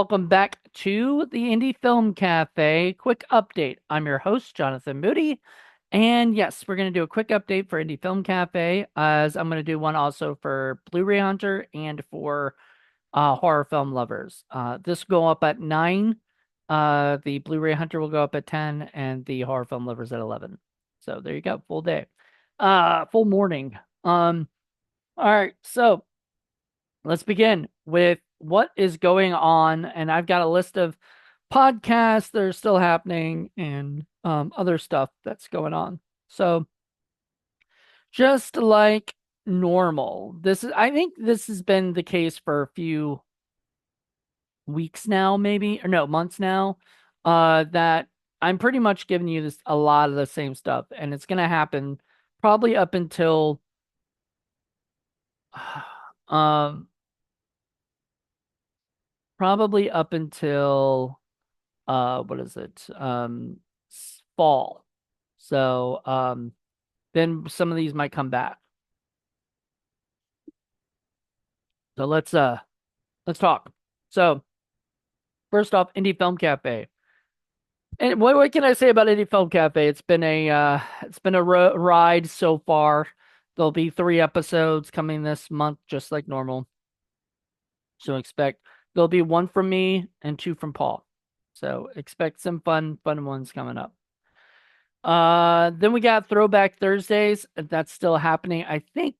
welcome back to the Indie Film Cafe. Quick update. I'm your host, Jonathan Moody. And yes, we're going to do a quick update for Indie Film Cafe, as I'm going to do one also for Blu-ray Hunter and for horror film lovers. This will go up at 9. The Blu-ray Hunter will go up at 10, and the horror film lovers at 11. So there you go, full day. Full morning. All right, so let's begin with what is going on. And I've got a list of podcasts that are still happening and other stuff that's going on. So just like normal, I think this has been the case for a few weeks now, maybe, or no, months now, that I'm pretty much giving you a lot of the same stuff. And it's going to happen probably up until, um, probably up until what is it? Fall. So then some of these might come back. So let's talk. So first off, Indie Film Cafe. And what can I say about Indie Film Cafe? It's been a ride so far. There'll be 3 episodes coming this month, just like normal. So expect there'll be 1 from me and 2 from Paul. So expect some fun ones coming up. Then we got Throwback Thursdays. That's still happening. I think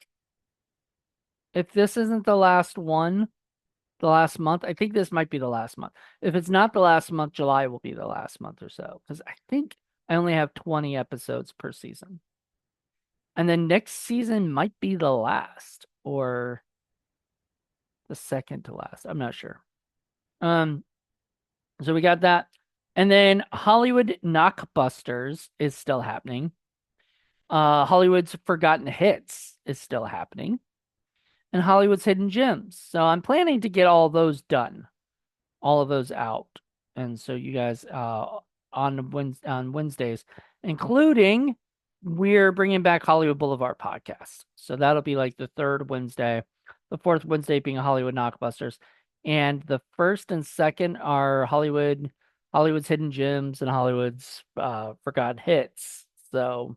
if this isn't the last one, the last month, I think this might be the last month. If it's not the last month, July will be the last month or so. Because I think I only have 20 episodes per season. And then next season might be the last or the second to last. I'm not sure. So we got that. And then Hollywood Knockbusters is still happening. Hollywood's Forgotten Hits is still happening, and Hollywood's Hidden Gems. So I'm planning to get all those done, all of those out, and so you guys on Wednesdays, including we're bringing back Hollywood Boulevard podcast. So that'll be like the 3rd Wednesday, the 4th Wednesday being Hollywood Knockbusters, and the 1st and 2nd are Hollywood's Hidden Gems and Hollywood's Forgotten Hits. So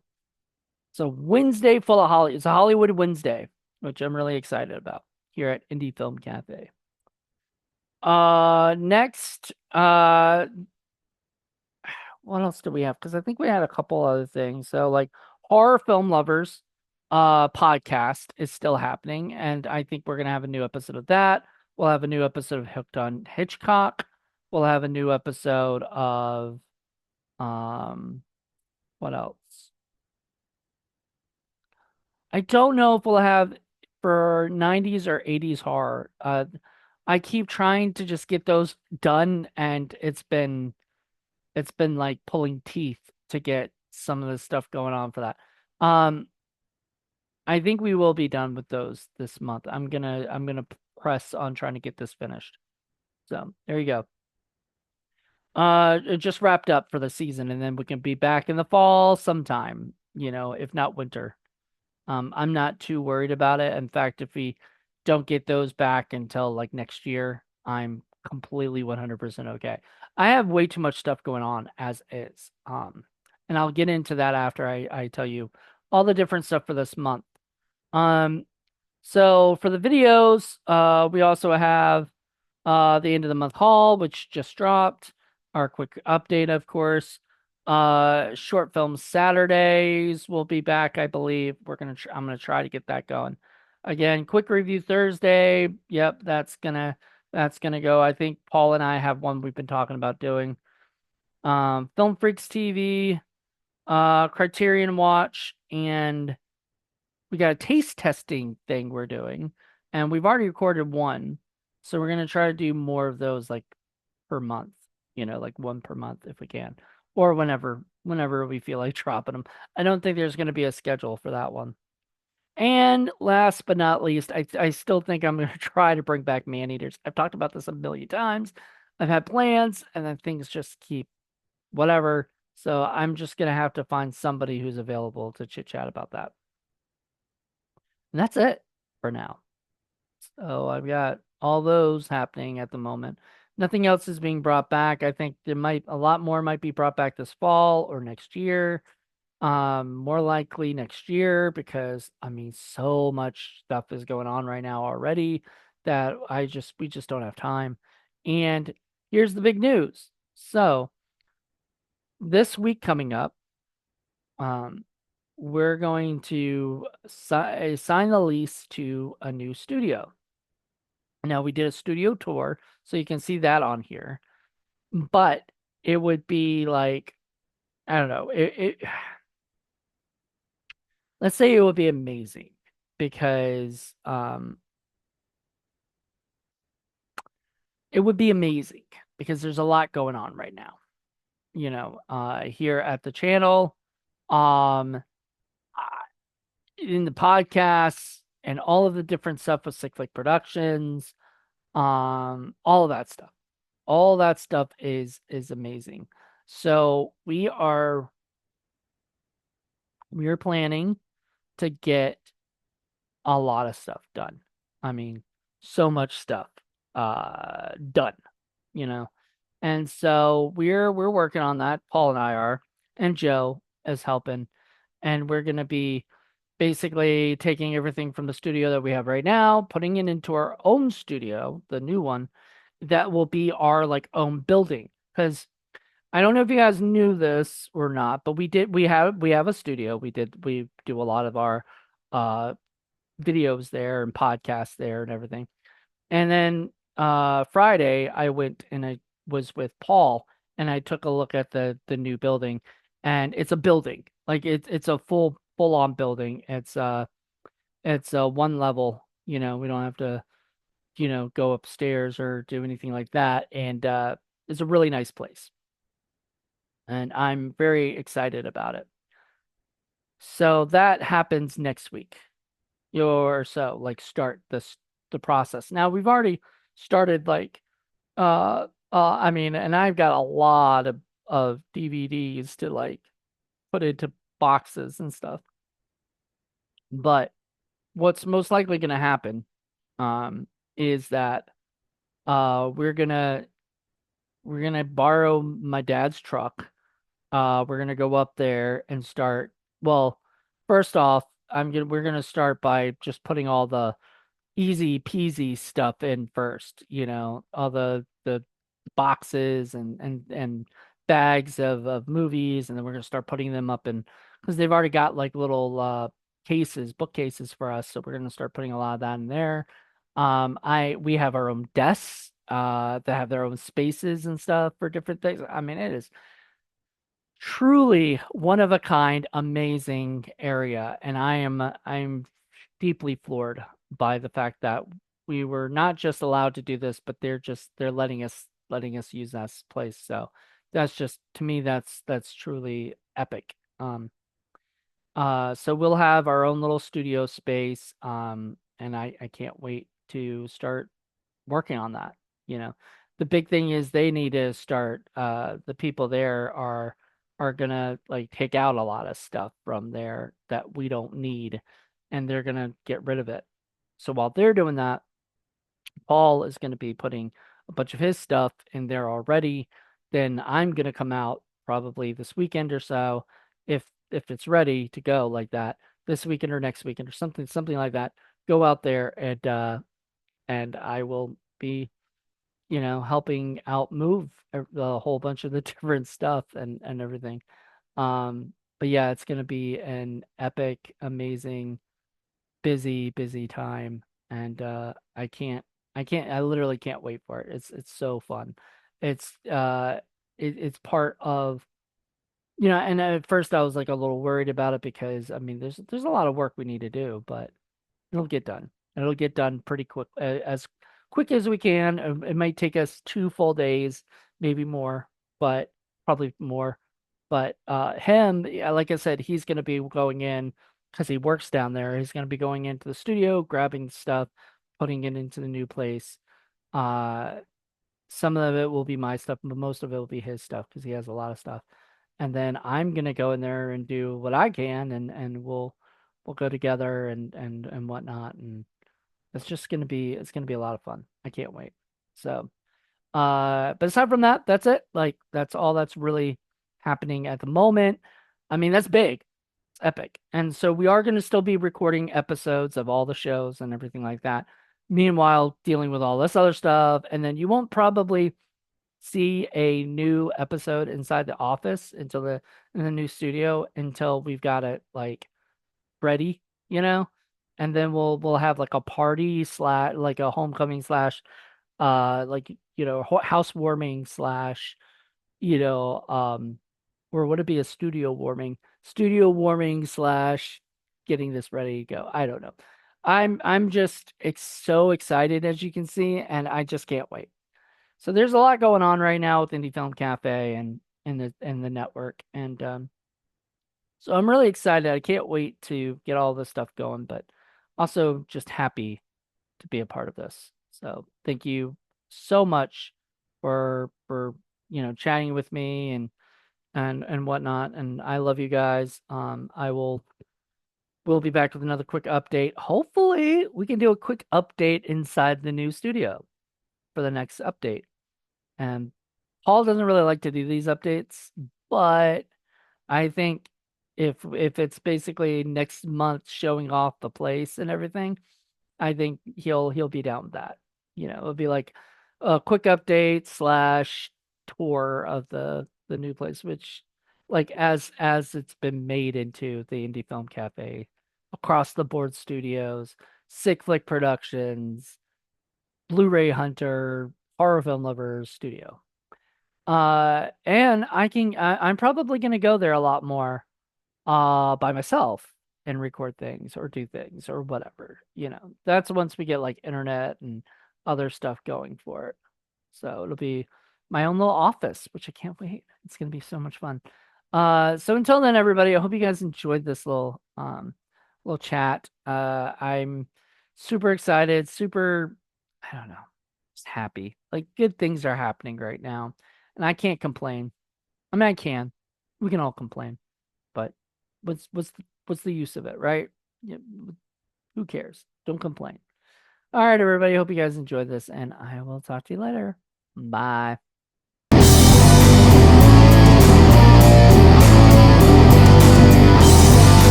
Wednesday full of Hollywood. It's a Hollywood Wednesday, which I'm really excited about here at Indie Film Cafe. Next, what else do we have? Because I think we had a couple other things. So like horror film lovers, podcast is still happening, and I think we're gonna have a new episode of that. We'll have a new episode of Hooked on Hitchcock. We'll have a new episode of what else? I don't know if we'll have for 90s or 80s horror. I keep trying to just get those done, and it's been like pulling teeth to get some of the stuff going on for that. Um, I think we will be done with those this month. I'm gonna press on trying to get this finished. So there you go. It just wrapped up for the season, and then we can be back in the fall sometime, if not winter. I'm not too worried about it. In fact, if we don't get those back until like next year, I'm completely 100% okay. I have way too much stuff going on as is. And I'll get into that after I tell you all the different stuff for this month. Um, so for the videos, we also have the end of the month haul, which just dropped. Our quick update, of course. Short film Saturdays will be back, I believe. I'm gonna try to get that going. Again, quick review Thursday. Yep, that's gonna go. I think Paul and I have one we've been talking about doing. Film Freaks TV, Criterion Watch, and we got a taste testing thing we're doing, and we've already recorded one, so we're gonna try to do more of those like per month, like 1 per month if we can, or whenever we feel like dropping them. I don't think there's gonna be a schedule for that one. And last but not least, I still think I'm gonna try to bring back man eaters. I've talked about this a million times. I've had plans, and then things just keep whatever. So I'm just gonna have to find somebody who's available to chit chat about that. And that's it for now. So I've got all those happening at the moment. Nothing else is being brought back. I think there might a lot more might be brought back this fall or next year. More likely next year because I mean so much stuff is going on right now already that we just don't have time. And here's the big news. So this week coming up, um, we're going to sign the lease to a new studio. Now we did a studio tour, so you can see that on here. But it would be like I don't know. Let's say it would be amazing because it would be amazing because there's a lot going on right now. Here at the channel, um, in the podcasts and all of the different stuff with Cyclic Productions, all of that stuff. All that stuff is amazing. So we are planning to get a lot of stuff done. I mean, so much stuff done, you know. And so we're working on that. Paul and I are, and Joe is helping, and we're gonna be basically taking everything from the studio that we have right now, putting it into our own studio, the new one, that will be our like own building. Because I don't know if you guys knew this or not, but we have a studio. We do a lot of our uh videos there and podcasts there and everything. And then Friday I went and I was with Paul and I took a look at the new building and it's a building. Like it's a full on building. It's one level, we don't have to, go upstairs or do anything like that. And it's a really nice place. And I'm very excited about it. So that happens next week. Or so like start the process. Now we've already started like I mean, and I've got a lot of DVDs to like put into boxes and stuff. But what's most likely going to happen is that we're gonna borrow my dad's truck. We're gonna go up there and start. Well, first off, we're gonna start by just putting all the easy peasy stuff in first, all the boxes and bags of movies, and then we're gonna start putting them up in because they've already got like little bookcases for us, so we're gonna start putting a lot of that in there. We have our own desks that have their own spaces and stuff for different things. I mean, it is truly one of a kind, amazing area, and I'm deeply floored by the fact that we were not just allowed to do this, but they're letting us use that place. So that's just to me that's truly epic. So we'll have our own little studio space, and I can't wait to start working on that. You know, the big thing is they need to start. The people there are gonna like take out a lot of stuff from there that we don't need, and they're gonna get rid of it. So while they're doing that, Paul is gonna be putting a bunch of his stuff in there already. Then I'm gonna come out probably this weekend or so, if it's ready to go like that, this weekend or next weekend or something like that. Go out there and I will be helping out move a whole bunch of the different stuff and everything. But yeah, it's gonna be an epic, amazing, busy time, and I literally can't wait for it. It's so fun. It's it's part of and at first I was like a little worried about it because I mean there's a lot of work we need to do, but it'll get done. It'll get done pretty as quick as we can. It might take us 2 full days, maybe more, but probably more. But him, yeah, like I said, he's going to be going in because he works down there. He's going to be going into the studio, grabbing stuff, putting it into the new place. Uh, some of it will be my stuff, but most of it will be his stuff because he has a lot of stuff. And then I'm gonna go in there and do what I can, and we'll go together and whatnot, and it's gonna be a lot of fun. I can't wait. So, But aside from that, that's it. Like that's all that's really happening at the moment. I mean, that's big. It's epic. And so we are going to still be recording episodes of all the shows and everything like that. Meanwhile, dealing with all this other stuff. And then you won't probably see a new episode inside the office until the in the new studio until we've got it like ready, you know? And then we'll have like a party slash like a homecoming slash like housewarming slash you know or would it be a studio warming slash getting this ready to go. I don't know. I'm just so excited as you can see, and I just can't wait. So there's a lot going on right now with Indie Film Cafe and the network, and so I'm really excited. I can't wait to get all this stuff going, but also just happy to be a part of this. So thank you so much for chatting with me and whatnot. And I love you guys. We'll be back with another quick update. Hopefully we can do a quick update inside the new studio for the next update. And Paul doesn't really like to do these updates, but I think if it's basically next month showing off the place and everything, I think he'll be down with that. It'll be like a quick update slash tour of the new place, which like as it's been made into the Indie Film Cafe, Across the Board Studios, Sick Flick Productions, Blu-ray Hunter, Horror Film Lovers Studio. And I'm probably gonna go there a lot more by myself and record things or do things or whatever. That's once we get like internet and other stuff going for it. So it'll be my own little office, which I can't wait. It's gonna be so much fun. So until then, everybody, I hope you guys enjoyed this little chat. I'm super excited, super, I don't know, just happy. Like good things are happening right now, and I can't complain. I mean, I can. We can all complain, but what's the use of it, right? Yeah, who cares? Don't complain. All right, everybody. Hope you guys enjoyed this, and I will talk to you later. Bye.